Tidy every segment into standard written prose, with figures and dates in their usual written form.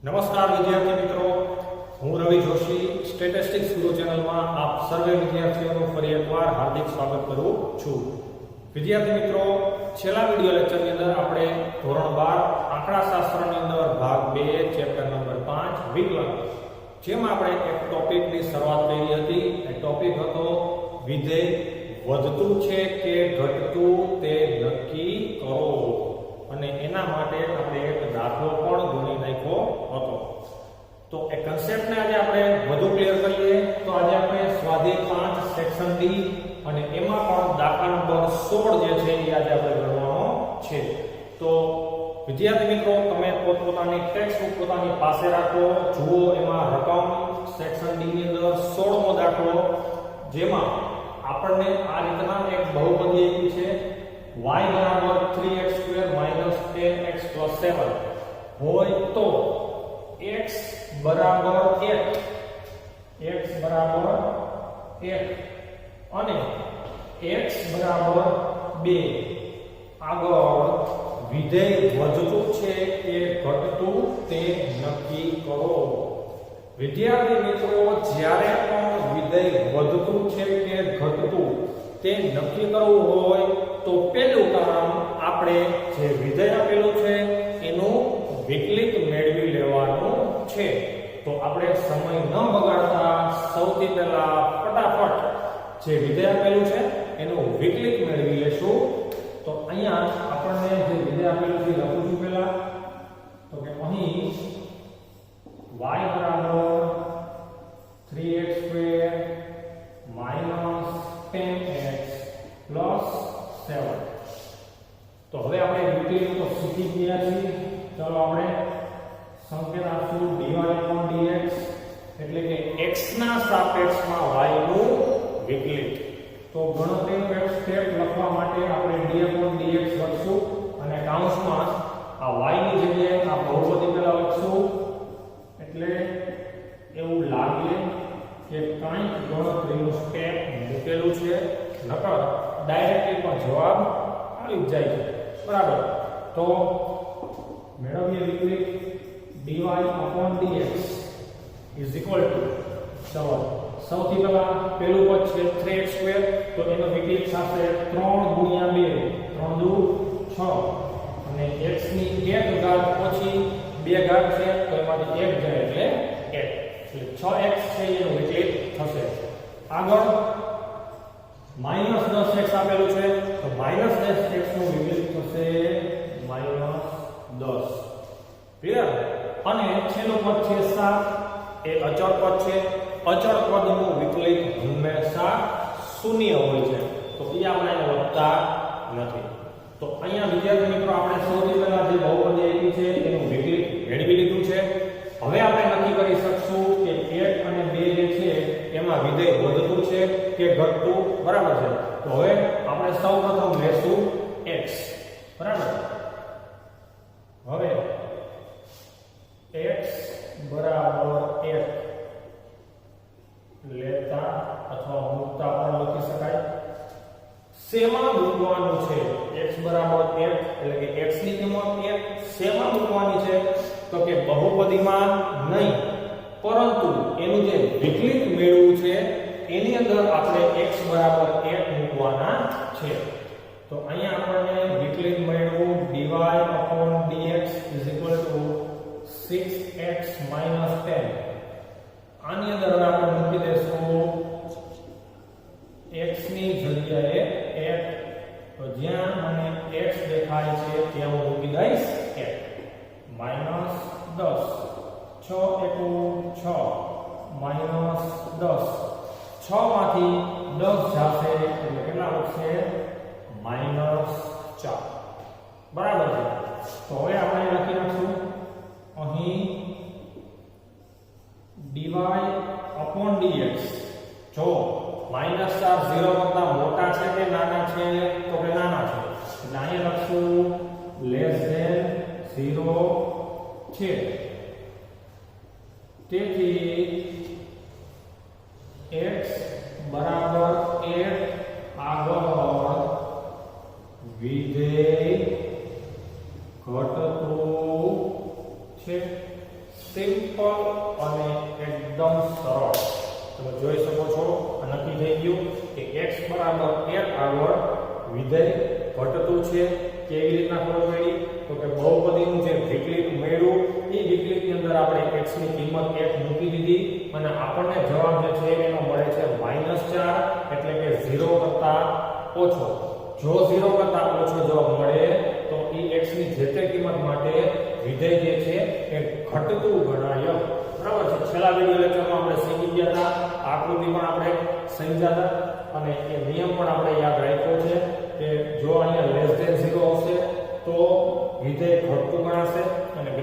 નમસ્કાર વિદ્યાર્થી મિત્રો, હું રવિ જોશી સ્ટેટિસ્ટિક્સ ગુરુ ચેનલમાં આપ સર્વે વિદ્યાર્થીઓનું ફરી એકવાર હાર્દિક સ્વાગત કરું છું. વિદ્યાર્થી મિત્રો, છેલ્લા વિડિયો લેક્ચરની અંદર આપણે ધોરણ 12 આંકડાશાસ્ત્રની અંદર ભાગ 2 ચેપ્ટર નંબર 5 વિકલન, જેમાં આપણે એક ટોપિકની શરૂઆત કરી હતી. એ ટોપિક હતો વિધેય વધતું છે કે ઘટતું તે નક્કી કરો, અને એના માટે આપણે એક દાખલો પણ ગણી નાખ્યો હતો. તો એ કન્સેપ્ટને આજે આપણે વધુ ક્લિયર કરીએ તો આજે આપણે સ્વાધ્યાય 5 સેક્શન ડી અને એમાં પણ દાખલા નંબર 16 જે છે એ આજે આપણે ગણવાનો છે. તો વિદ્યાર્થી મિત્રો, તમે પોતપોતાની ટેક્સ્ટબુક પોતાની પાસે રાખો, જુઓ એમાં રકમ સેક્શન ડી ની અંદર 16મો દાખલો, જેમાં આપણને આ રીતના એક બહુપદી આપી છે y બરાબર 3x² - 10x + 7 હોય તો x બરાબર 1 અને x બરાબર 2 આગળ વિધેય વધતું છે કે ઘટતું તે નક્કી કરો. વિદ્યાર્થી મિત્રો, જ્યારે પણ વિધેય વધતું છે કે ઘટતું તે નક્કી કરવું હોય તો પહેલું કામ આપણે જે વિધેય આપેલું છે એનું વિકલિત મેળવી લેવાનું છે. તો આપણે સમય ન બગાડતા સૌથી પહેલા ફટાફટ જે વિધેય આપેલું છે એનું વિકલિત મેળવી લેશું. તો અહીંયા આપણને જે વિધેય આપેલું છે લખું છું પહેલા, તો કે અહીં y બરાબર 3x² - 10x + 7. તો હવે આપણે વિકલિત તો શીખી ગયા છીએ. ચાલો આપણે સંકેત આપશું dy/dx, એટલે કે x ના સાપેક્ષમાં y નું વિકલિત. તો ગણતરીનું એક સ્ટેપ લખવા માટે આપણે dy/dx લખશું અને કૌંસમાં આ y ની જગ્યાએ આ બહુપદી પહેલા લખશું, એટલે એવું લાગે કે કંઈક ગણતરીનું સ્ટેપ મૂકેલું છે, નકર ડાયરેક્ટલી પણ જવાબ આવી જાય છે. બરાબર. તો મેળવીએ વિકલિત dy/dx = ચલો સૌથી પહેલા પહેલું પદ છે 3x², તો એનો વિકલિત થશે 3 × 2 3 દુ 6 અને x ની 1 ઘાત ઓછી 2 ઘાત છે તો એમાંથી 1 જાય એટલે 1, એટલે 6x છે એનું વિકલિત થશે. આગળ -10x આપેલું છે, તો -10x નું વિકલિત થશે -10. ક્લિયર? અને છેલ્લું પદ છે 7, એ અચળ પદ છે. અચળ પદનું વિકલિત હંમેશા શૂન્ય હોય છે, તો એ આપણે લખતા નથી. તો અહીંયા વિદ્યાર્થી મિત્રો, આપણે સૌથી પહેલા જે બહુપદી આપી છે એનું વિકલિત મેળવી લીધું છે. હવે આપણે નક્કી કરી શકશું કે 1 અને 2 જે છે એમાં વિધેય વધતું છે કે ઘટતું. બરાબર છે. તો હવે આપણે સૌપ્રથમ લેશું x. બરાબર. હવે x બરાબર 1 લેતા અથવા મૂકતા પણ લખી શકાય. શેમાં મૂકવાનું છે? x બરાબર 1 એટલે કે x ની કિંમત 1 શેમાં મૂકવાની છે? તો કે બહુપદીમાં નહીં, પરંતુ એનું જે વિકલિત મેળવવું છે એની અંદર આપણે x બરાબર 1 મૂકવાના છે. તો અહીંયા આપણને વિકલિત મેળવવું dy/dx = 6x - 10. આની અંદર હવે આપણે મૂકી દેશું x ની જગ્યાએ 1, તો જ્યાં મને x દેખાય છે ત્યાં હું મૂકી દઈશ 1 - 10 6 × 6 - 10 6 માંથી 10 જશે એટલે કેટલા વધશે? -4. બરાબર છે. તો હવે આપણે લખી નાખશું અહીં dy/dx. જો -4 0 કરતા મોટા છે કે નાના છે? તો કે નાના છે, એટલે અહીંયા લખશું <0 છે. તેથી x બરાબર 1 આગળ વિધેય ઘટતું છે. સિમ્પલ અને એકદમ સરળ. તમે જોઈ શકો છો આ નક્કી થઈ ગયું કે x બરાબર 1 આગળ વિધેય ઘટતું છે. કેવી રીતના ખબર પડી? તો કે બહુપદીનું જે વિકલિત મળ્યું એ વિકલિતની અંદર આપણે x ની કિંમત 1 મૂકી દીધી અને આપણને જવાબ જે છે એનો મળે છે -4 એટલે કે 0 કરતા ઓછો. જો 0 કરતા ઓછો જવાબ મળે તો એ x ની જે તે કિંમત માટે વિધેય જે છે એ ઘટતું ગણાય. બરાબર છે. છેલ્લા વિડિયો લેક્ચરમાં આપણે શીખી ગયા હતા, આકૃતિ પણ આપણે સમજ્યા હતા અને એ નિયમ પણ આપણે યાદ રાખ્યો છે કે જો અહીંયા <0 આવશે તો વિધેય ઘટતું ગણાશે અને <0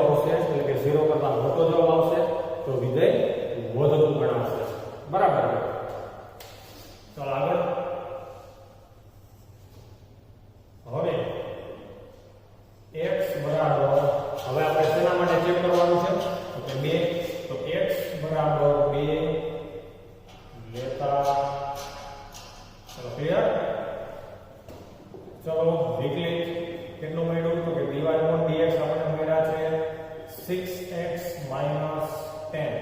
આવશે એટલે કે 0 કરતા મોટો જવાબ આવશે તો વિધેય વધતું ગણાશે. બરાબર. ચાલો આગળ. હવે x બરાબર, હવે આપણે શેના માટે ચેક કરવાનું છે? તો કે 2. તો x બરાબર 2 લેતા, ચલો ક્લિયર. ચલો વિકલિત કેટલું મળ્યું? તો કે dy/dx આપણે મળ્યા છે 6x - 10.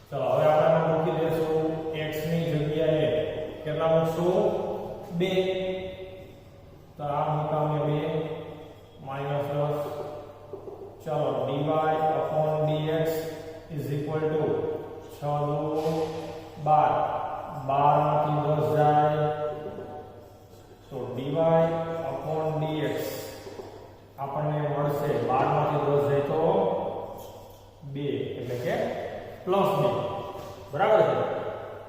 ચલો હવે આપણે મૂકી દેશું x ની જગ્યાએ કેટલા મૂકશું? 2. તો આ મુકામે 2 -10. ચલો dy/dx = 6 × 12. 12 માંથી 10 જાય તો dy/dx આપણને મળશે 12 માંથી 10 જાય તો 2 એટલે કે +2. બરાબર છે.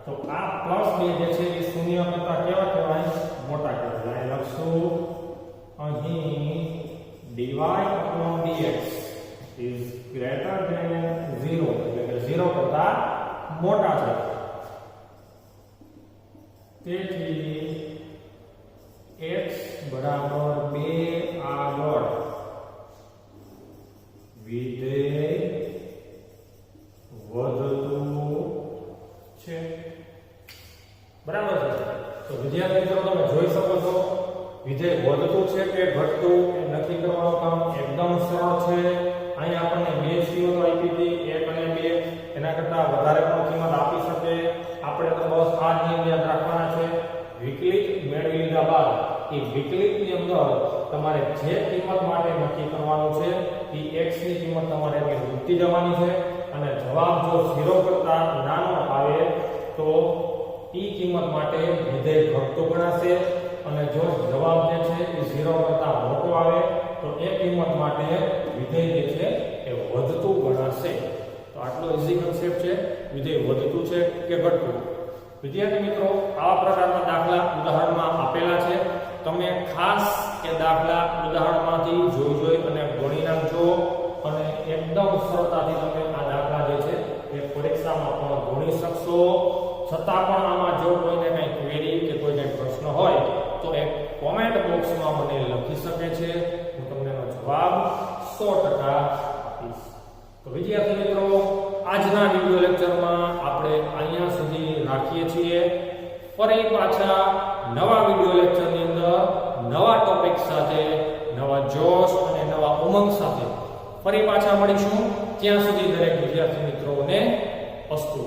તો આ +2 જે છે એ શૂન્ય કરતા કેવા કહેવાય? મોટા કહેવાય. લખશું અહીં dy/dx is greater than 0 એટલે કે 0 કરતા મોટા છે. તેથી x બરાબર 2 આગળ વિધેય વધતું છે. બરાબર છે. તો વિદ્યાર્થી મિત્રો તમે જોઈ શકો છો વિધેય વધતું છે કે ઘટતું એ નક્કી કરવાનું કામ એકદમ સરળ છે. અહીં આપણને બે સ્થિતિઓ આપી હતી, 1 અને 2. એના કરતા વધારે પણ કિંમત આપી શકે. આપણે તો બસ આ નિયમ યાદ રાખવાના છે. વિકલિત મેળવી લીધા બાદ એ વિકલિતની અંદર તમારે જે કિંમત માટે નક્કી કરવાનું છે એ x ની કિંમત તમારે અહીં મૂકી જવાની છે અને જવાબ જો 0 કરતા નાનો આવે તો એ કિંમત માટે વિધેય ઘટતું ગણાશે અને જો જવાબ જે છે એ 0 કરતા મોટો આવે તો એ કિંમત માટે વિધેય જે છે એ વધતું ગણાશે. તો આટલો ઈઝી કન્સેપ્ટ છે. વિધેય વધતું છે કે ઘટતું. વિદ્યાર્થી મિત્રો આવા પ્રકારના દાખલા ઉદાહરણમાં આપેલા છે. તમે ખાસ એ દાખલા ઉદાહરણમાંથી જોઈ અને ગણી નાખજો અને એકદમ સરળતાથી તમે આ દાખલા જે છે એ પરીક્ષામાં પણ ગણી શકશો. છતાં પણ આમાં જો કોઈને કંઈ ક્વેરી કે કોઈને પ્રશ્ન હોય તો એક કોમેન્ટ બોક્સમાં મને લખી શકે છે. હું તમને એનો જવાબ 100% આપીશ. તો વિદ્યાર્થી મિત્રો આજના વિડિયો લેક્ચરમાં આપણે અહીંયા સુધી રાખીએ છીએ. ફરી પાછા નવા વિડિયો લેક્ચરની અંદર નવા ટોપિક સાથે, નવા જોશ અને નવા ઉમંગ સાથે ફરી પાછા મળીશું. ત્યાં સુધી દરેક વિદ્યાર્થી મિત્રોને અસ્તુ.